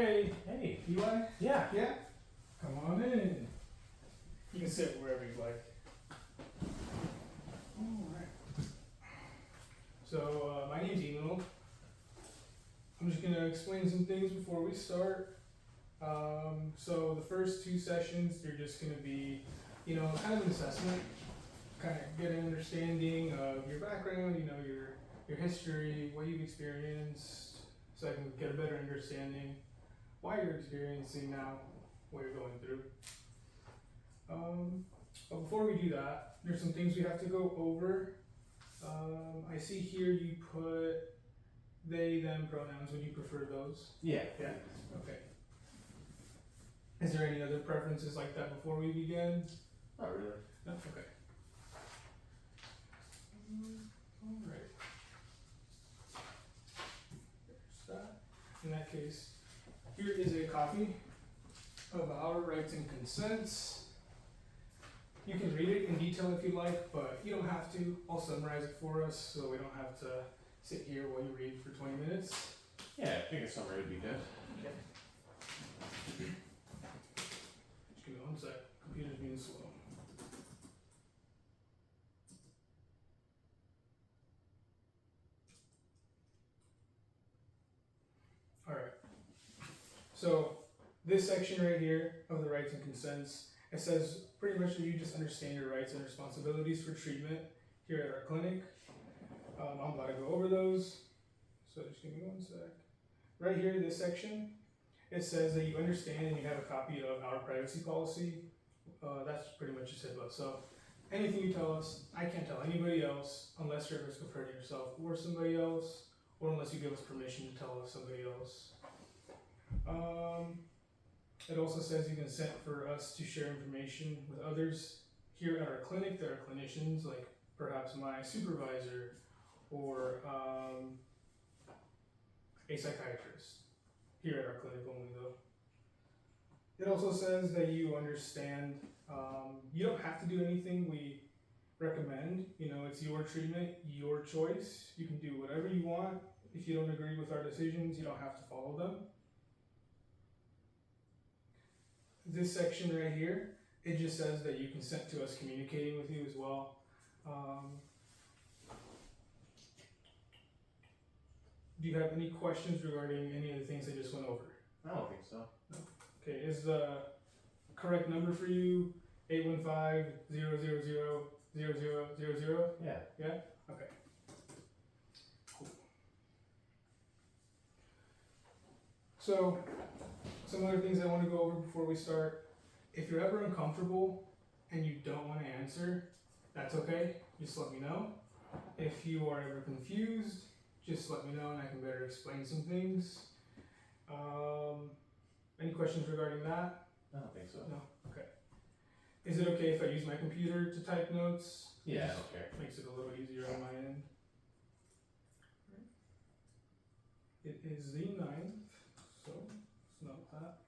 Hey, Hey. Eli? Yeah. Yeah? Come on in. You can sit wherever you like. Alright. So, my name's Emil. I'm just gonna explain some things before we start. So the first two sessions, they're just gonna be, kind of an assessment. Kind of get an understanding of your background, your history, what you've experienced, so I can get a better understanding why you're experiencing now what you're going through. But before we do that, there's some things we have to go over. I see here you put they, them pronouns. Would you prefer those? Yeah. Yeah? Okay. Is there any other preferences like that before we begin? Not really. No? Okay. Alright. There's that. In that case, here is a copy of our rights and consents. You can read it in detail if you like, but you don't have to. I'll summarize it for us so we don't have to sit here while you read for 20 minutes. Yeah, I think a summary would be good. Okay. Just give me one sec. Computer's being slow. Alright. So, this section right here of the rights and consents, it says pretty much that you just understand your rights and responsibilities for treatment here at our clinic. I'm about to go over those. So just give me one sec. Right here in this section, it says that you understand and you have a copy of our privacy policy. That's pretty much just HIPAA. So anything you tell us, I can't tell anybody else unless you're at risk of hurting yourself or somebody else, or unless you give us permission to tell somebody else. It also says you consent for us to share information with others here at our clinic that are clinicians, like perhaps my supervisor or a psychiatrist here at our clinic only though. It also says that you understand you don't have to do anything we recommend. It's your treatment, your choice. You can do whatever you want. If you don't agree with our decisions, you don't have to follow them. This section right here, it just says that you consent to us communicating with you as well. Do you have any questions regarding any of the things I just went over? I don't think so. Okay, is the correct number for you 815-000-0000? Yeah. Yeah? Okay. Cool. So, some other things I want to go over before we start. If you're ever uncomfortable and you don't want to answer, that's okay. Just let me know. If you are ever confused, just let me know and I can better explain some things. Any questions regarding that? I don't think so. No? Okay. Is it okay if I use my computer to type notes? Yeah, I don't care. Makes it a little easier on my end. It is the 9th, so let's note that.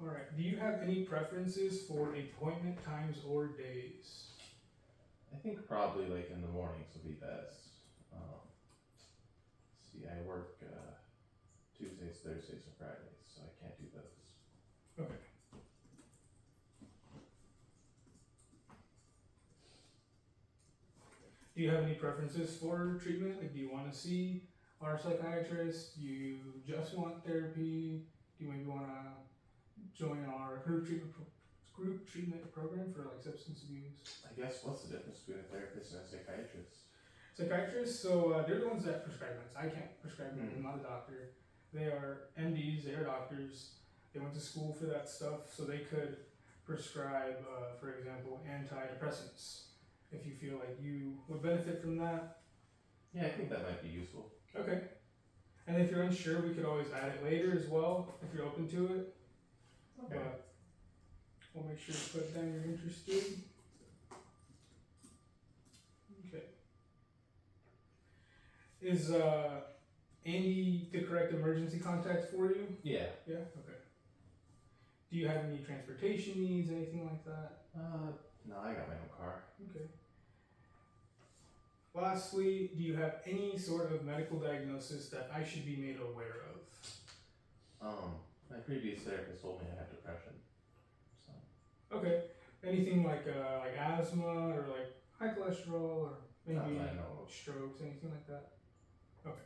Alright, do you have any preferences for appointment times or days? I think probably like in the mornings would be best. See, I work Tuesdays, Thursdays, and Fridays, so I can't do those. Okay. Do you have any preferences for treatment? Like, do you want to see our psychiatrist? Do you just want therapy? Do you maybe want to join our group treatment program for like substance abuse? I guess what's the difference between a therapist and a psychiatrist? Psychiatrists, so they're the ones that prescribe meds. I can't prescribe meds. I'm not a doctor. They are MDs. They are doctors. They went to school for that stuff, so they could prescribe, for example, antidepressants. If you feel like you would benefit from that. Yeah, I think that might be useful. Okay. And if you're unsure, we could always add it later as well, if you're open to it. Okay. But we'll make sure to put down you're interested. Okay. Is Andy the correct emergency contact for you? Yeah. Yeah? Okay. Do you have any transportation needs, anything like that? No, I got my own car. Okay. Lastly, do you have any sort of medical diagnosis that I should be made aware of? My previous therapist told me I have depression. So Okay. Anything like asthma or like high cholesterol or maybe not that I know of. strokes, anything like that? Okay.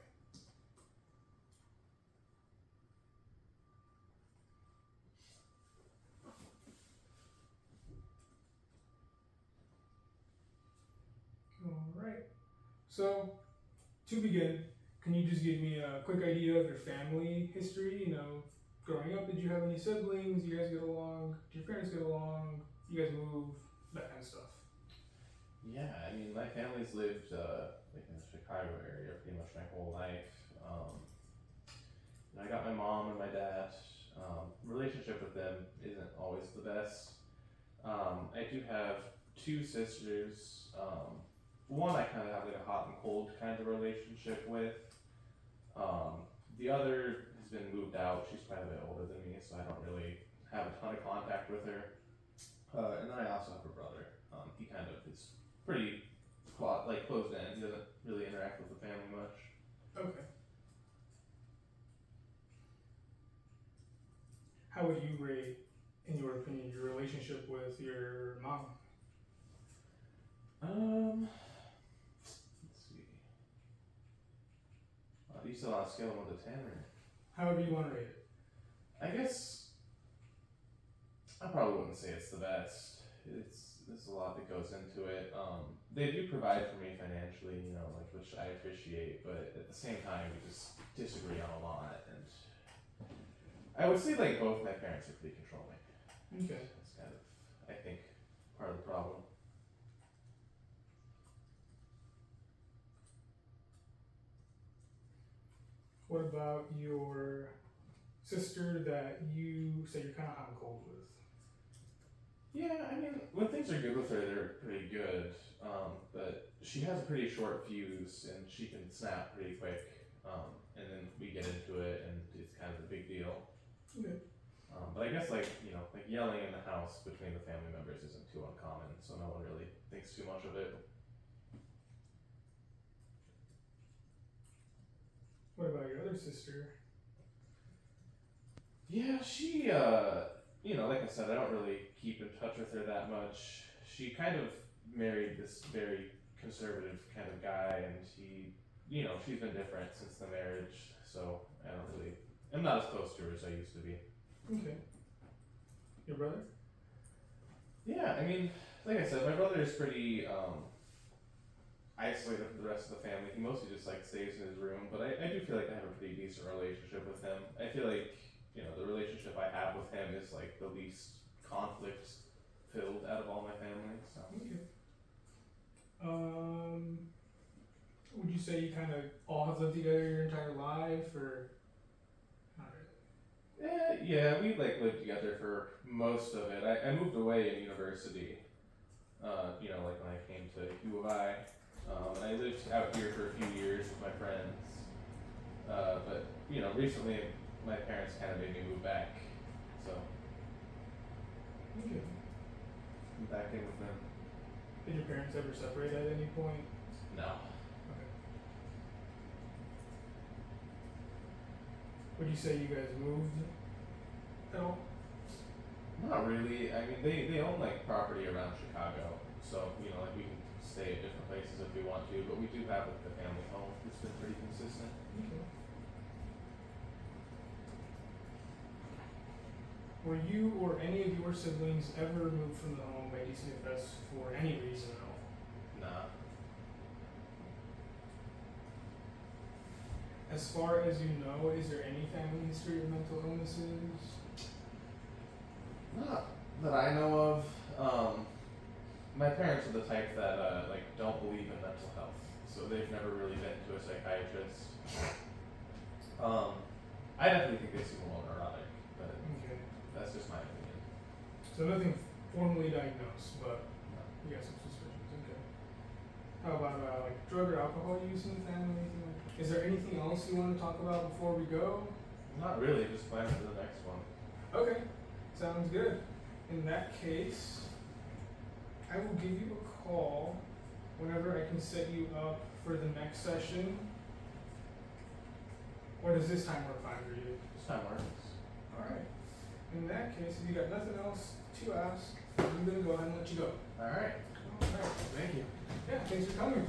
All right. So, to begin, can you just give me a quick idea of your family history? You know, growing up, did you have any siblings? You guys get along? Do your parents get along? You guys move? That kind of stuff. Yeah, I mean, my family's lived like in the Chicago area pretty much my whole life. I got my mom and my dad. Relationship with them isn't always the best. I do have two sisters. One I kind of have like a hot and cold kind of relationship with. The other has been moved out. She's quite a bit older than me, so I don't really have a ton of contact with her. And then I also have a brother. He kind of is pretty closed in. He doesn't really interact with the family much. Okay. How would you rate, in your opinion, your relationship with your mom? Let's see. You still on a scale of 1 to 10, or? However you want to rate it. I guess I probably wouldn't say it's the best. There's a lot that goes into it. They do provide for me financially, you know, like which I appreciate, but at the same time, we just disagree on a lot, and I would say like both my parents are pretty controlling. Okay. That's kind of, I think, part of the problem. What about your sister that you say you're kind of hot and cold with? Yeah, I mean, when things are good with her, they're pretty good. But she has a pretty short fuse, and she can snap pretty quick. And then we get into it, and it's kind of a big deal. Okay. But I guess like yelling in the house between the family members isn't too uncommon, so no one really thinks too much of it. What about your other sister? Yeah, she, like I said, I don't really keep in touch with her that much. She kind of married this very conservative kind of guy, and she's been different since the marriage, so I'm not as close to her as I used to be. Okay. Your brother? Yeah, I mean, like I said, my brother is pretty, isolated from the rest of the family. He mostly just stays in his room, but I do feel like I have a pretty decent relationship with him. I feel like the relationship I have with him is the least conflict filled out of all my family. So Okay. Would you say you kind of all have lived together your entire life, or not really? yeah, we lived together for most of it. I moved away in university. When I came to U of I. And I lived out here for a few years with my friends. But recently my parents kind of made me move back. So Okay. I'm back in with them. Did your parents ever separate at any point? No. Okay. Would you say you guys moved at all? Not really. I mean, they own property around Chicago. So, we can stay at different places if we want to, but we do have the family home. It's been pretty consistent. Okay. Were you or any of your siblings ever moved from the home by DCFS for any reason at all? Nah. As far as you know, is there any family history of mental illnesses? Not that I know of. My parents are the type that don't believe in mental health, so they've never really been to a psychiatrist. I definitely think they seem a little neurotic, but Okay. that's just my opinion. So nothing formally diagnosed, but No. you got some suspicions. Okay. How about drug or alcohol use in the family? Anything like that? Is there anything else you want to talk about before we go? Not really, just plan for the next one. Okay. Sounds good. In that case, I will give you a call whenever I can set you up for the next session. Or does this time work fine for you? This time works. Alright. In that case, if you got nothing else to ask, I'm gonna go ahead and let you go. Alright. Alright. Thank you. Yeah, thanks for coming.